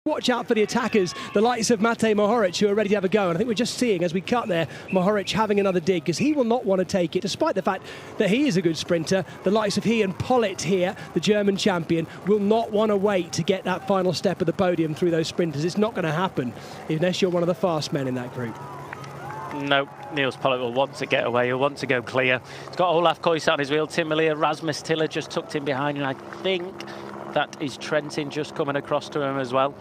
Watch out for the attackers, the likes of Matej Mohoric, who are ready to have a go. And I think we're just seeing, as we cut there, Mohoric having another dig, because he will not want to take it, despite the fact that he is a good sprinter. The likes of he and Pollitt here, the German champion, will not want to wait to get that final step of the podium through those sprinters. It's not going to happen unless you're one of the fast men in that group. No, Niels Pollitt will want to get away. He'll want to go clear. He's got Olaf Koijs on his wheel. Tim Melier, Rasmus Tiller just tucked in behind, and I think that is Trentin just coming across to him as well.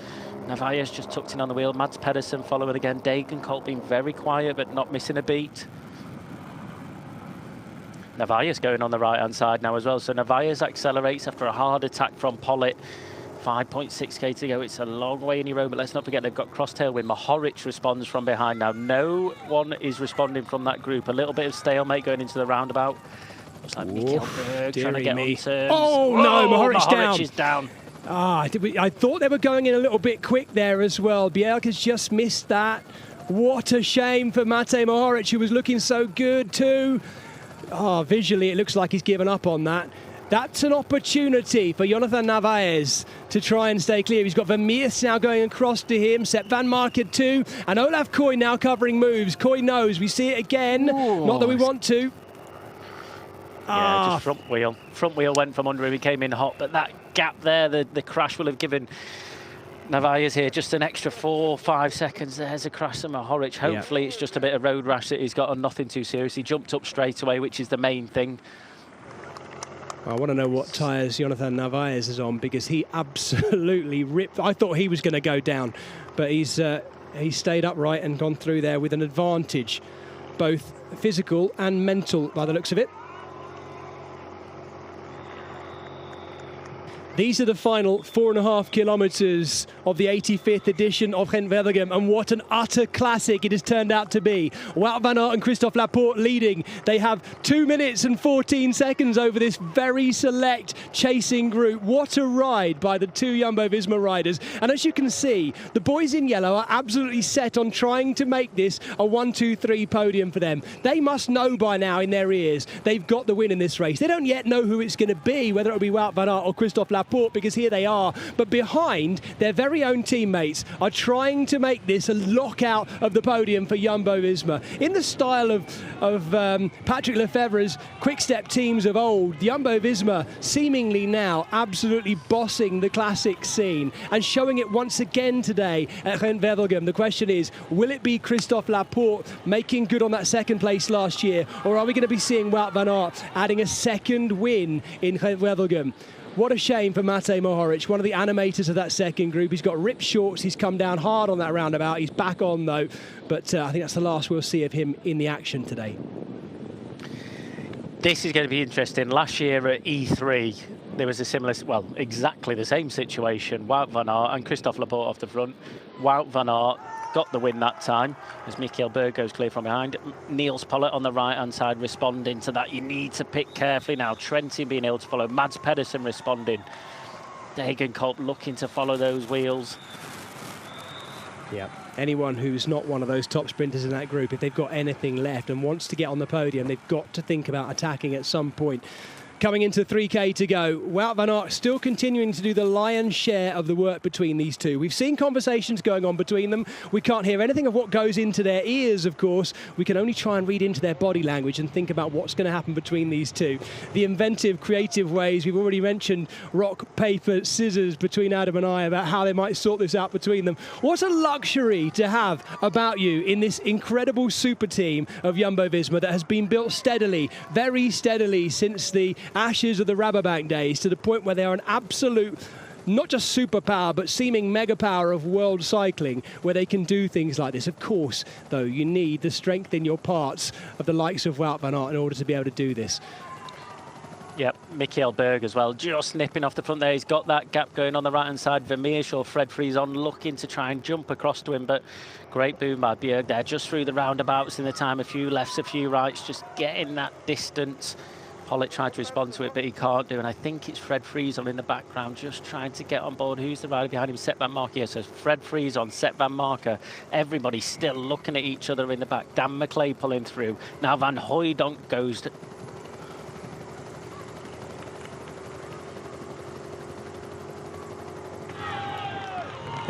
Narvaez just tucked in on the wheel. Mads Pedersen following again. Degenkolb being very quiet but not missing a beat. Narvaez going on the right-hand side now as well. So Narvaez accelerates after a hard attack from Pollitt. 5.6k to go. It's a long way in your own, but let's not forget they've got cross tailwind. Mohoric responds from behind now. No one is responding from that group. A little bit of stalemate going into the roundabout. Looks like Mikkel Berg trying to get on turns. Oh no, Mohoric is down. I thought they were going in a little bit quick there as well. Bjelke's just missed that. What a shame for Matej Mohoric, who was looking so good too. Visually it looks like he's given up on that. That's an opportunity for Jonathan Narvaez to try and stay clear. He's got Vermeers now going across to him, Sepp van Marken too, and Olaf Koij now covering moves. Koij knows, we see it again, not that we want to. Yeah, just front wheel. Front wheel went from under him, he came in hot, but that gap there, the crash will have given Narvaez here just an extra 4 or 5 seconds. There's a crash from Mohoric. Hopefully it's just a bit of road rash that he's got and nothing too serious. He jumped up straight away, which is the main thing. I want to know what tyres Jonathan Narvaez is on, because he absolutely ripped. I thought he was going to go down, but he's stayed upright and gone through there with an advantage, both physical and mental by the looks of it. These are the final 4.5 kilometres of the 85th edition of Gent-Wevelgem, and what an utter classic it has turned out to be. Wout van Aert and Christophe Laporte leading. They have 2 minutes and 14 seconds over this very select chasing group. What a ride by the two Jumbo-Visma riders. And as you can see, the boys in yellow are absolutely set on trying to make this a 1-2-3 podium for them. They must know by now in their ears they've got the win in this race. They don't yet know who it's going to be, whether it'll be Wout van Aert or Christophe Laporte, because here they are, but behind their very own teammates are trying to make this a lockout of the podium for Jumbo-Visma. In the style of Patrick Lefevere's quick-step teams of old, Jumbo-Visma seemingly now absolutely bossing the classic scene and showing it once again today at Gent-Wevelgem. The question is, will it be Christophe Laporte making good on that second place last year, or are we going to be seeing Wout van Aert adding a second win in Gent-Wevelgem? What a shame for Matej Mohoric, one of the animators of that second group. He's got ripped shorts, he's come down hard on that roundabout. He's back on though, but I think that's the last we'll see of him in the action today. This is going to be interesting. Last year at E3, there was a similar, well, exactly the same situation. Wout van Aert and Christophe Laporte off the front. Wout van Aert got the win that time as Mikkel Berg goes clear from behind. Niels Pollitt on the right-hand side responding to that. You need to pick carefully now. Trentin being able to follow. Mads Pedersen responding. Degenkolb looking to follow those wheels. Yeah, anyone who's not one of those top sprinters in that group, if they've got anything left and wants to get on the podium, they've got to think about attacking at some point. Coming into 3K to go, Wout van Aert still continuing to do the lion's share of the work between these two. We've seen conversations going on between them. We can't hear anything of what goes into their ears, of course. We can only try and read into their body language and think about what's going to happen between these two. The inventive, creative ways. We've already mentioned rock, paper, scissors between Adam and I about how they might sort this out between them. What a luxury to have about you in this incredible super team of Jumbo-Visma that has been built steadily, very steadily since the ashes of the Rabobank days, to the point where they are an absolute, not just superpower, but seeming mega power of world cycling, where they can do things like this. Of course, though, you need the strength in your parts of the likes of Wout van Aert in order to be able to do this. Yep, Mikkel Berg as well, just nipping off the front there. He's got that gap going on the right-hand side. Vermeers or Fred Fries on looking to try and jump across to him, but great boom by Berg there, just through the roundabouts in the time. A few lefts, a few rights, just getting that distance. Pollitt tried to respond to it, but he can't do. And I think it's Fred Fries on in the background, just trying to get on board. Who's the rider behind him? Sepp van Marken. Yes, so Fred Fries on, Sepp van Marken. Everybody still looking at each other in the back. Dan McClay pulling through. Now Van Hooijdonk goes to...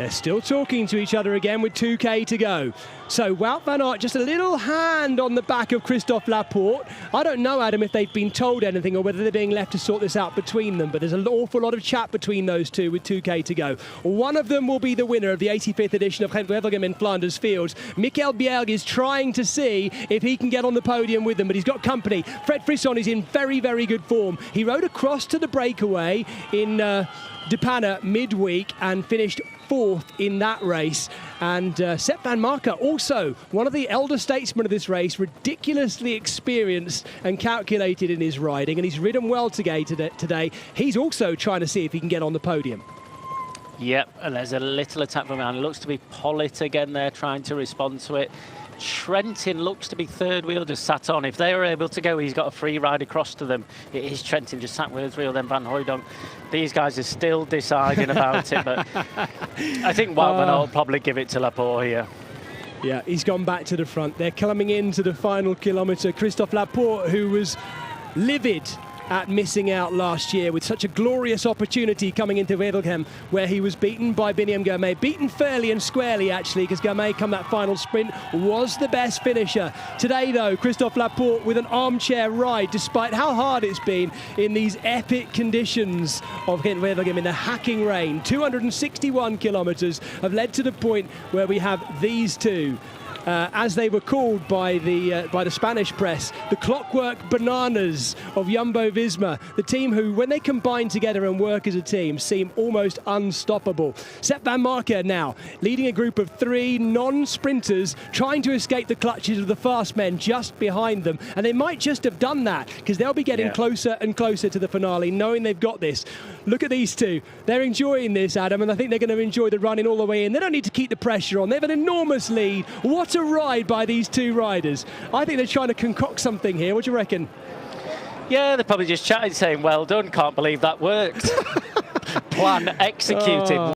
They're still talking to each other again with 2K to go. So Wout van Aert, just a little hand on the back of Christophe Laporte. I don't know, Adam, if they've been told anything or whether they're being left to sort this out between them, but there's an awful lot of chat between those two with 2K to go. One of them will be the winner of the 85th edition of Wevelgem in Flanders Fields. Michael Bjerg is trying to see if he can get on the podium with them, but he's got company. Fred Frisson is in very, very good form. He rode across to the breakaway in De Panne midweek and finished 4th in that race. And Sepp van Marke, also one of the elder statesmen of this race, ridiculously experienced and calculated in his riding, and he's ridden well today. He's also trying to see if he can get on the podium. Yep, and there's a little attack from behind. It looks to be Pollitt again there trying to respond to it. Trentin looks to be third wheel just sat on. If they were able to go, he's got a free ride across to them. It is Trentin just sat with his wheel, then Van Hooydonk. These guys are still deciding about it, but I think Wout van Aert will probably give it to Laporte here. Yeah, he's gone back to the front. They're coming into the final kilometre. Christophe Laporte, who was livid at missing out last year with such a glorious opportunity coming into Wevelgem, where he was beaten by Biniam Girmay. Beaten fairly and squarely, actually, because Girmay, come that final sprint, was the best finisher. Today, though, Christophe Laporte with an armchair ride, despite how hard it's been in these epic conditions of Wevelgem in the hacking rain. 261 kilometres have led to the point where we have these two. As they were called by the Spanish press, the clockwork bananas of Jumbo-Visma, the team who, when they combine together and work as a team, seem almost unstoppable. Sepp van Marke now leading a group of 3 non-sprinters, trying to escape the clutches of the fast men just behind them, and they might just have done that because they'll be getting closer and closer to the finale, knowing they've got this. Look at these two. They're enjoying this, Adam, and I think they're going to enjoy the running all the way in. They don't need to keep the pressure on. They have an enormous lead. What a ride by these two riders. I think they're trying to concoct something here. What do you reckon? Yeah, they're probably just chatting, saying, well done, can't believe that worked. Plan executed.